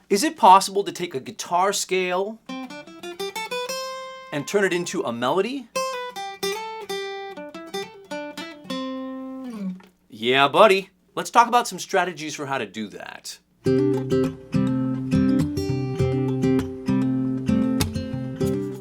Is it possible to take a guitar scale and turn it into a melody? Yeah, buddy. Let's talk about some strategies for how to do that.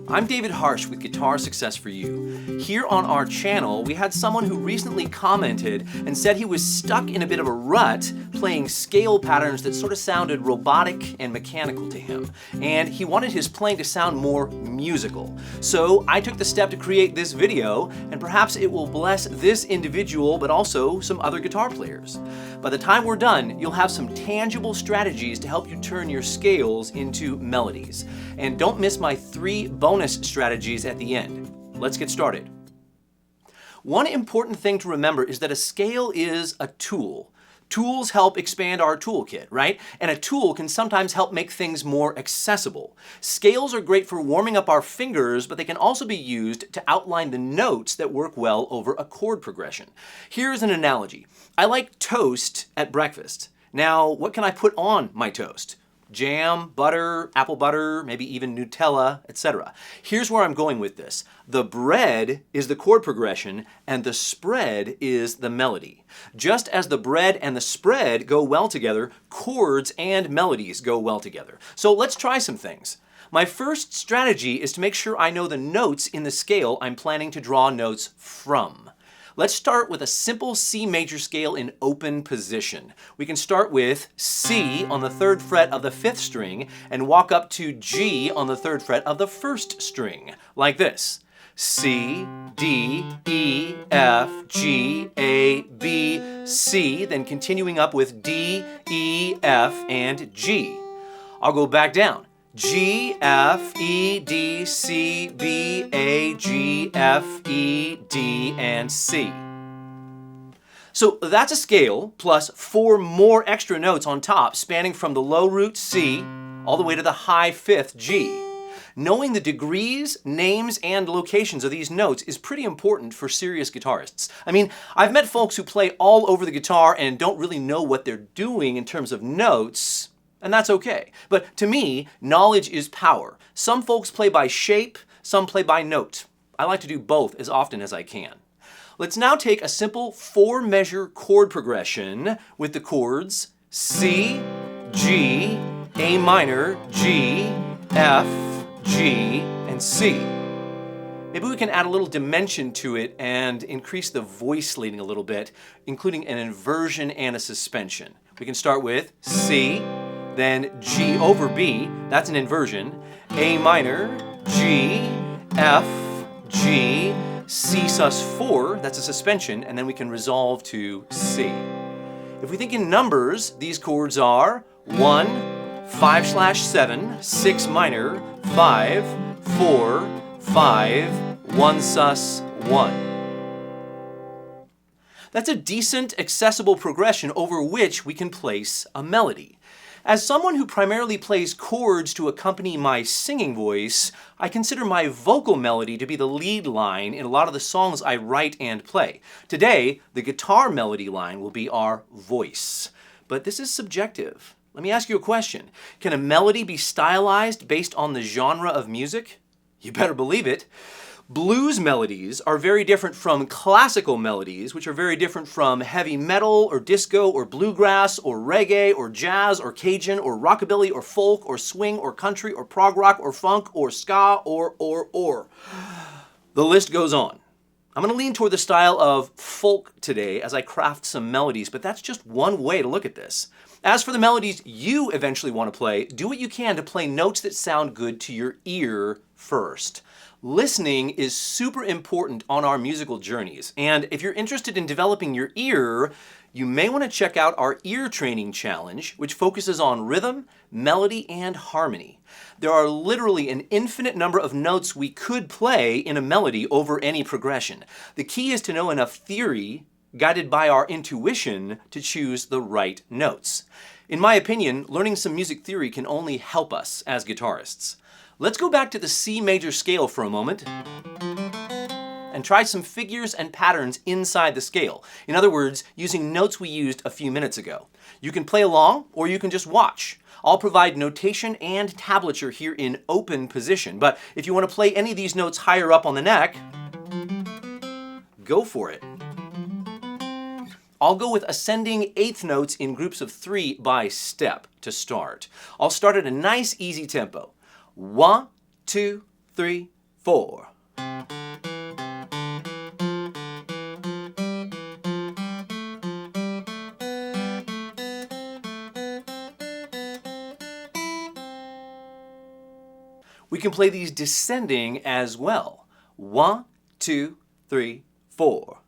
I'm David Harsh with Guitar Success for You. Here on our channel, we had someone who recently commented and said he was stuck in a bit of a rut playing scale patterns that sort of sounded robotic and mechanical to him. And he wanted his playing to sound more musical. So I took the step to create this video, and perhaps it will bless this individual, but also some other guitar players. By the time we're done, you'll have some tangible strategies to help you turn your scales into melodies. And don't miss my 3 bonus strategies at the end. Let's get started. One important thing to remember is that a scale is a tool. Tools help expand our toolkit, right? And a tool can sometimes help make things more accessible. Scales are great for warming up our fingers, but they can also be used to outline the notes that work well over a chord progression. Here's an analogy. I like toast at breakfast. Now, what can I put on my toast? Jam, butter, apple butter, maybe even Nutella, etc. Here's where I'm going with this. The bread is the chord progression and the spread is the melody. Just as the bread and the spread go well together, chords and melodies go well together. So let's try some things. My first strategy is to make sure I know the notes in the scale I'm planning to draw notes from. Let's start with a simple C major scale in open position. We can start with C on the 3rd fret of the 5th string and walk up to G on the 3rd fret of the 1st string, like this. C, D, E, F, G, A, B, C, then continuing up with D, E, F, and G. I'll go back down. G, F, E, D, C, B, A, G, F, E, D, and C. So that's a scale plus 4 more extra notes on top, spanning from the low root C all the way to the high 5th G. Knowing the degrees, names, and locations of these notes is pretty important for serious guitarists. I mean, I've met folks who play all over the guitar and don't really know what they're doing in terms of notes, and that's okay. But to me, knowledge is power. Some folks play by shape, some play by note. I like to do both as often as I can. Let's now take a simple 4-measure chord progression with the chords C, G, A minor, G, F, G, and C. Maybe we can add a little dimension to it and increase the voice leading a little bit, including an inversion and a suspension. We can start with C, then G over B, that's an inversion, A minor, G, F, G, C sus4, that's a suspension, and then we can resolve to C. If we think in numbers, these chords are 1, 5/7, 6 minor, 5, 4, 5, 1 sus, 1. That's a decent, accessible progression over which we can place a melody. As someone who primarily plays chords to accompany my singing voice, I consider my vocal melody to be the lead line in a lot of the songs I write and play. Today, the guitar melody line will be our voice. But this is subjective. Let me ask you a question. Can a melody be stylized based on the genre of music? You better believe it. Blues melodies are very different from classical melodies, which are very different from heavy metal or disco or bluegrass or reggae or jazz or Cajun or rockabilly or folk or swing or country or prog rock or funk or ska or. The list goes on. I'm going to lean toward the style of folk today as I craft some melodies, but that's just one way to look at this. As for the melodies you eventually want to play, do what you can to play notes that sound good to your ear first. Listening is super important on our musical journeys, and if you're interested in developing your ear, you may want to check out our ear training challenge, which focuses on rhythm, melody, and harmony. There are literally an infinite number of notes we could play in a melody over any progression. The key is to know enough theory, guided by our intuition, to choose the right notes. In my opinion, learning some music theory can only help us as guitarists. Let's go back to the C major scale for a moment and try some figures and patterns inside the scale. In other words, using notes we used a few minutes ago. You can play along or you can just watch. I'll provide notation and tablature here in open position, but if you want to play any of these notes higher up on the neck, go for it. I'll go with ascending eighth notes in groups of 3 by step to start. I'll start at a nice easy tempo. 1, 2, 3, 4. We can play these descending as well. 1, 2, 3, 4.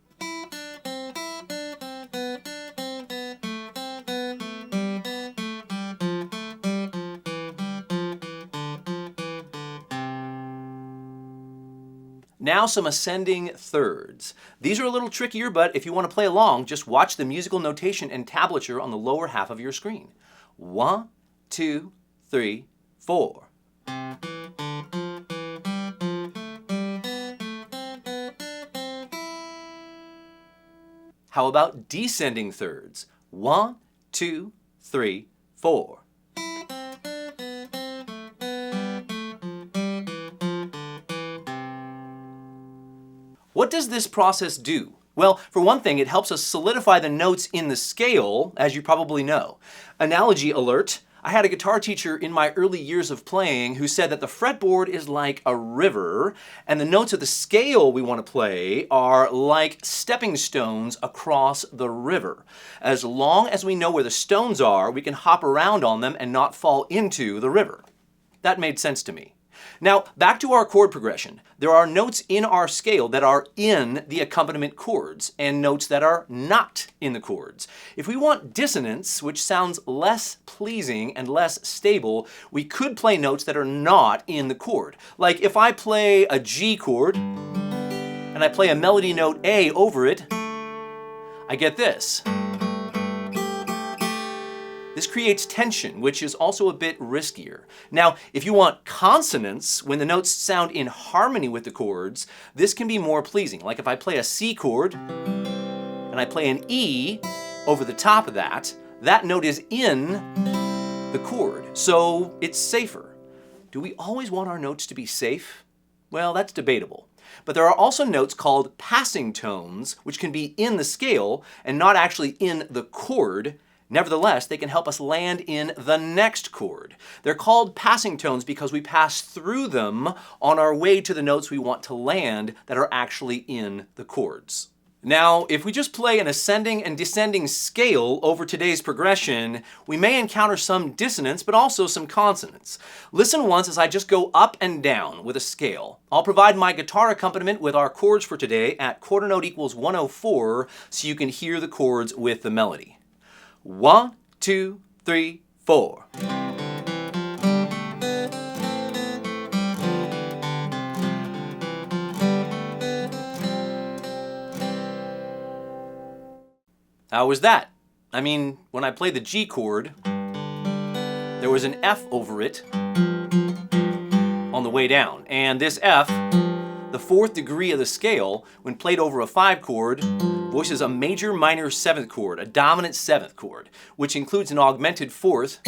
Now some ascending thirds. These are a little trickier, but if you want to play along, just watch the musical notation and tablature on the lower half of your screen. 1, 2, 3, 4. How about descending thirds? 1, 2, 3, 4. What does this process do? Well, for one thing, it helps us solidify the notes in the scale, as you probably know. Analogy alert. I had a guitar teacher in my early years of playing who said that the fretboard is like a river, and the notes of the scale we want to play are like stepping stones across the river. As long as we know where the stones are, we can hop around on them and not fall into the river. That made sense to me. Now, back to our chord progression. There are notes in our scale that are in the accompaniment chords and notes that are not in the chords. If we want dissonance, which sounds less pleasing and less stable, we could play notes that are not in the chord. Like if I play a G chord and I play a melody note A over it, I get this. This creates tension, which is also a bit riskier. Now, if you want consonance, when the notes sound in harmony with the chords, this can be more pleasing. Like if I play a C chord and I play an E over the top of that, that note is in the chord, so it's safer. Do we always want our notes to be safe? Well, that's debatable. But there are also notes called passing tones, which can be in the scale and not actually in the chord. Nevertheless, they can help us land in the next chord. They're called passing tones because we pass through them on our way to the notes we want to land that are actually in the chords. Now, if we just play an ascending and descending scale over today's progression, we may encounter some dissonance, but also some consonance. Listen once as I just go up and down with a scale. I'll provide my guitar accompaniment with our chords for today at quarter note equals 104 so you can hear the chords with the melody. 1, 2, 3, 4. How was that? I mean, when I played the G chord, there was an F over it on the way down. And this F, the fourth degree of the scale, when played over a 5 chord, voices a major minor 7th chord, a dominant 7th chord, which includes an augmented 4th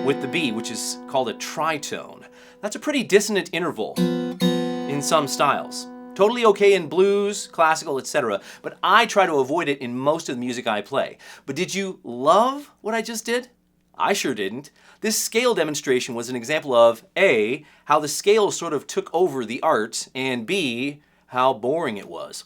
with the B, which is called a tritone. That's a pretty dissonant interval in some styles. Totally okay in blues, classical, etc., but I try to avoid it in most of the music I play. But did you love what I just did? I sure didn't. This scale demonstration was an example of A, how the scale sort of took over the art, and B, how boring it was.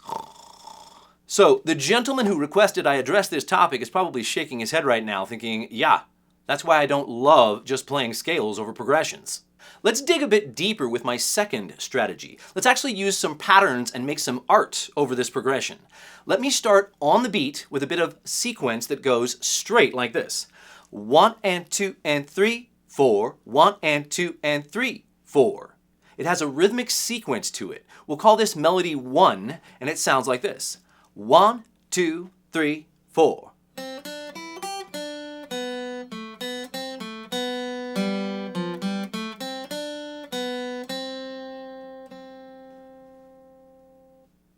So the gentleman who requested I address this topic is probably shaking his head right now thinking, yeah, that's why I don't love just playing scales over progressions. Let's dig a bit deeper with my second strategy. Let's actually use some patterns and make some art over this progression. Let me start on the beat with a bit of sequence that goes straight like this. 1 and 2 and 3, 4, 1 and 2 and 3, 4. It has a rhythmic sequence to it. We'll call this melody 1, and it sounds like this. 1, 2, 3, 4.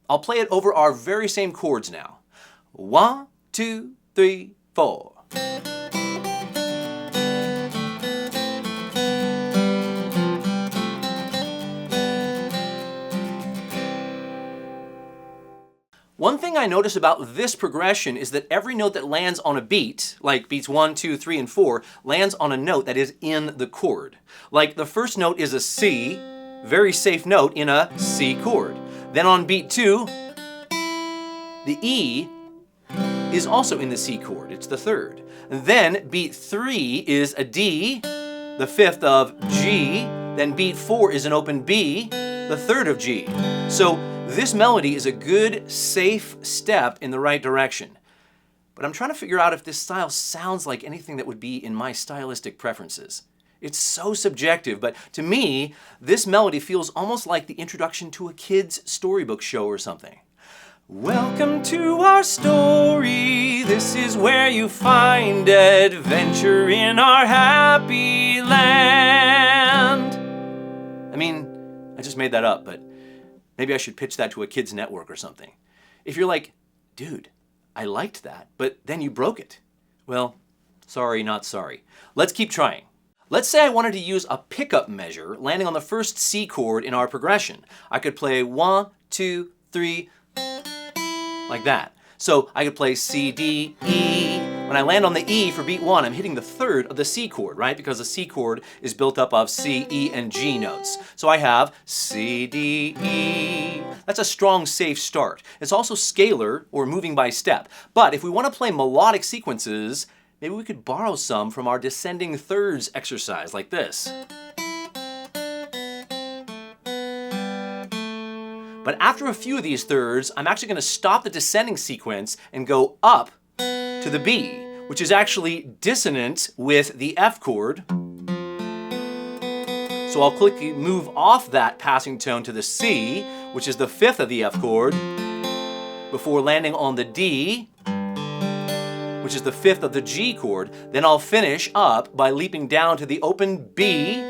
I'll play it over our very same chords now. 1, 2, 3, 4. I notice about this progression is that every note that lands on a beat, like beats 1, 2, 3, and 4, lands on a note that is in the chord. Like the first note is a C, very safe note in a C chord. Then on beat 2, the E is also in the C chord. It's the third. And then beat 3 is a D, the fifth of G. Then beat 4 is an open B, the third of G. So this melody is a good, safe step in the right direction. But I'm trying to figure out if this style sounds like anything that would be in my stylistic preferences. It's so subjective, but to me, this melody feels almost like the introduction to a kid's storybook show or something. Welcome to our story. This is where you find adventure in our happy land. I mean, I just made that up, but maybe I should pitch that to a kids network or something. If you're like, dude, I liked that, but then you broke it. Well, sorry, not sorry. Let's keep trying. Let's say I wanted to use a pickup measure landing on the first C chord in our progression. I could play 1, 2, 3, like that. So I could play C, D, E. When I land on the E for beat 1, I'm hitting the third of the C chord, right? Because the C chord is built up of C, E, and G notes. So I have C, D, E. That's a strong, safe start. It's also scalar, or moving by step. But if we want to play melodic sequences, maybe we could borrow some from our descending thirds exercise, like this. But after a few of these thirds, I'm actually going to stop the descending sequence and go up to the B, which is actually dissonant with the F chord. So I'll quickly move off that passing tone to the C, which is the fifth of the F chord, before landing on the D, which is the fifth of the G chord. Then I'll finish up by leaping down to the open B,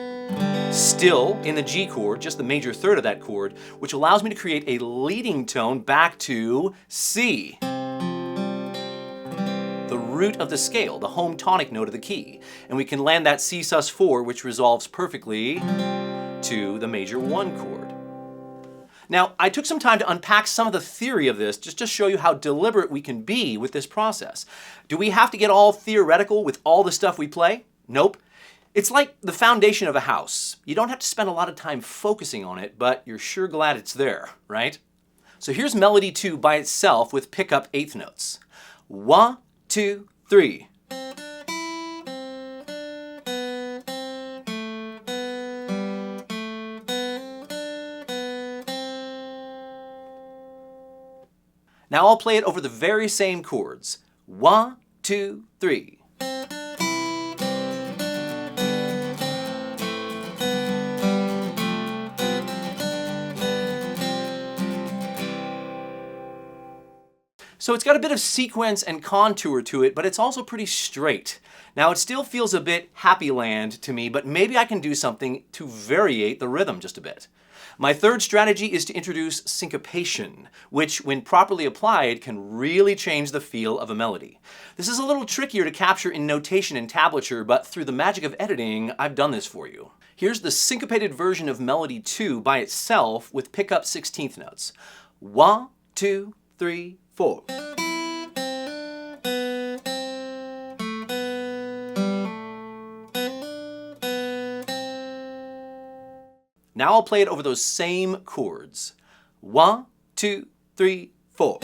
still in the G chord, just the major third of that chord, which allows me to create a leading tone back to C, the root of the scale, the home tonic note of the key. And we can land that C sus4, which resolves perfectly to the major 1 chord. Now, I took some time to unpack some of the theory of this just to show you how deliberate we can be with this process. Do we have to get all theoretical with all the stuff we play? Nope. It's like the foundation of a house. You don't have to spend a lot of time focusing on it, but you're sure glad it's there, right? So here's melody 2 by itself with pickup eighth notes. 1, 2, 3. Now I'll play it over the very same chords. 1, 2, 3. So it's got a bit of sequence and contour to it, but it's also pretty straight. Now it still feels a bit happy land to me, but maybe I can do something to variate the rhythm just a bit. My third strategy is to introduce syncopation, which when properly applied can really change the feel of a melody. This is a little trickier to capture in notation and tablature, but through the magic of editing, I've done this for you. Here's the syncopated version of melody 2 by itself with pickup 16th notes. 1, 2, 3, 4. Now I'll play it over those same chords. 1, 2, 3, 4.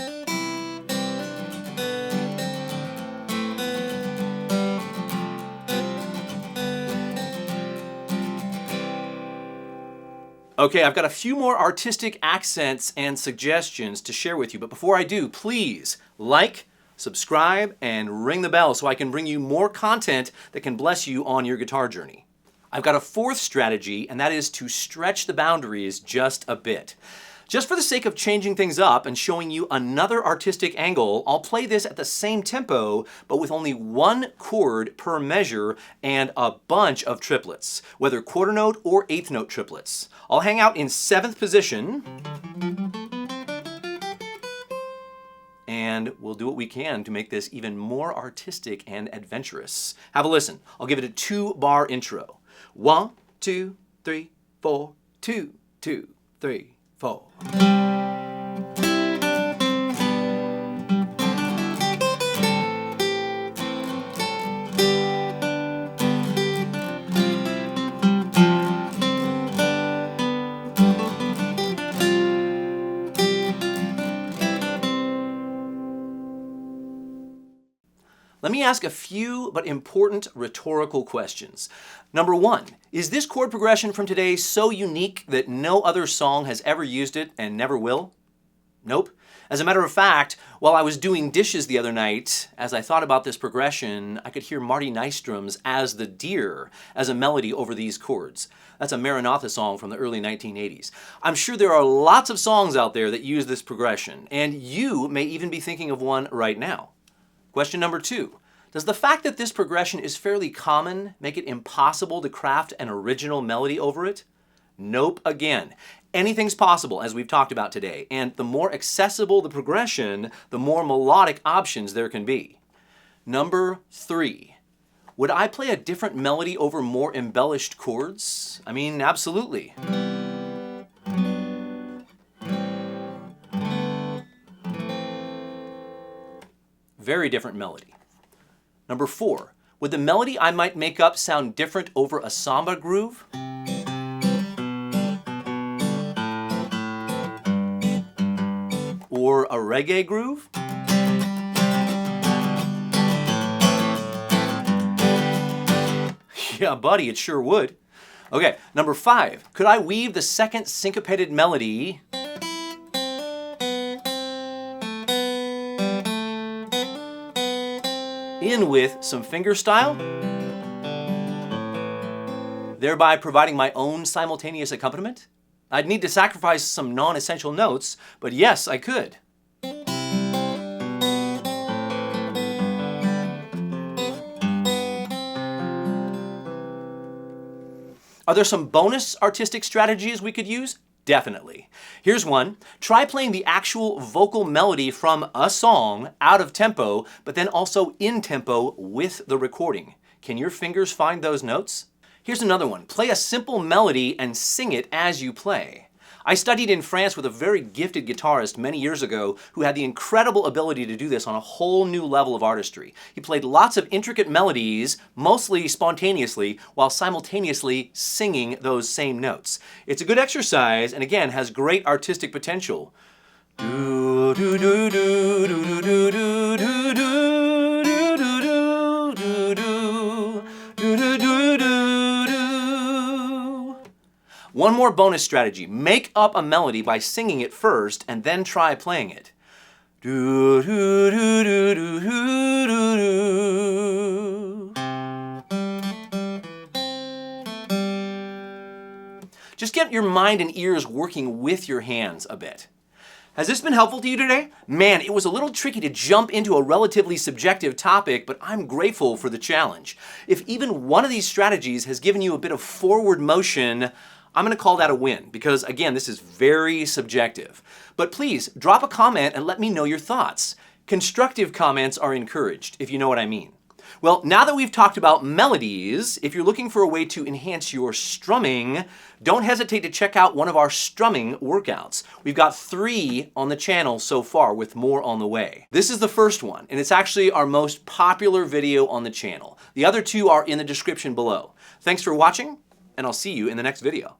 Okay, I've got a few more artistic accents and suggestions to share with you, but before I do, please like, subscribe, and ring the bell so I can bring you more content that can bless you on your guitar journey. I've got a fourth strategy, and that is to stretch the boundaries just a bit. Just for the sake of changing things up and showing you another artistic angle, I'll play this at the same tempo, but with only one chord per measure and a bunch of triplets, whether quarter note or eighth note triplets. I'll hang out in 7th position, and we'll do what we can to make this even more artistic and adventurous. Have a listen. I'll give it a 2-bar intro. 1, 2, 3, 4, 2, 2, 3, 4. ask a few but important rhetorical questions. Number one, is this chord progression from today so unique that no other song has ever used it and never will? Nope. As a matter of fact, while I was doing dishes the other night, as I thought about this progression, I could hear Marty Nystrom's As the Deer as a melody over these chords. That's a Maranatha song from the early 1980s. I'm sure there are lots of songs out there that use this progression, and you may even be thinking of one right now. Question number two, does the fact that this progression is fairly common make it impossible to craft an original melody over it? Nope again. Anything's possible, as we've talked about today, and the more accessible the progression, the more melodic options there can be. Number three, would I play a different melody over more embellished chords? I mean, absolutely. Very different melody. Number four, would the melody I might make up sound different over a samba groove? Or a reggae groove? Yeah, buddy, it sure would. Okay, number five, could I weave the second syncopated melody in with some fingerstyle, thereby providing my own simultaneous accompaniment? I'd need to sacrifice some non-essential notes, but yes, I could. Are there some bonus artistic strategies we could use? Definitely. Here's one. Try playing the actual vocal melody from a song out of tempo, but then also in tempo with the recording. Can your fingers find those notes? Here's another one. Play a simple melody and sing it as you play. I studied in France with a very gifted guitarist many years ago who had the incredible ability to do this on a whole new level of artistry. He played lots of intricate melodies, mostly spontaneously, while simultaneously singing those same notes. It's a good exercise and again has great artistic potential. Do do do do do do do do do do do do do do do do. One more bonus strategy. Make up a melody by singing it first and then try playing it. Do, do, do, do, do, do, do. Just get your mind and ears working with your hands a bit. Has this been helpful to you today? Man, it was a little tricky to jump into a relatively subjective topic, but I'm grateful for the challenge. If even one of these strategies has given you a bit of forward motion, I'm going to call that a win because, again, this is very subjective. But please, drop a comment and let me know your thoughts. Constructive comments are encouraged, if you know what I mean. Well, now that we've talked about melodies, if you're looking for a way to enhance your strumming, don't hesitate to check out one of our strumming workouts. We've got 3 on the channel so far with more on the way. This is the first one, and it's actually our most popular video on the channel. The other 2 are in the description below. Thanks for watching, and I'll see you in the next video.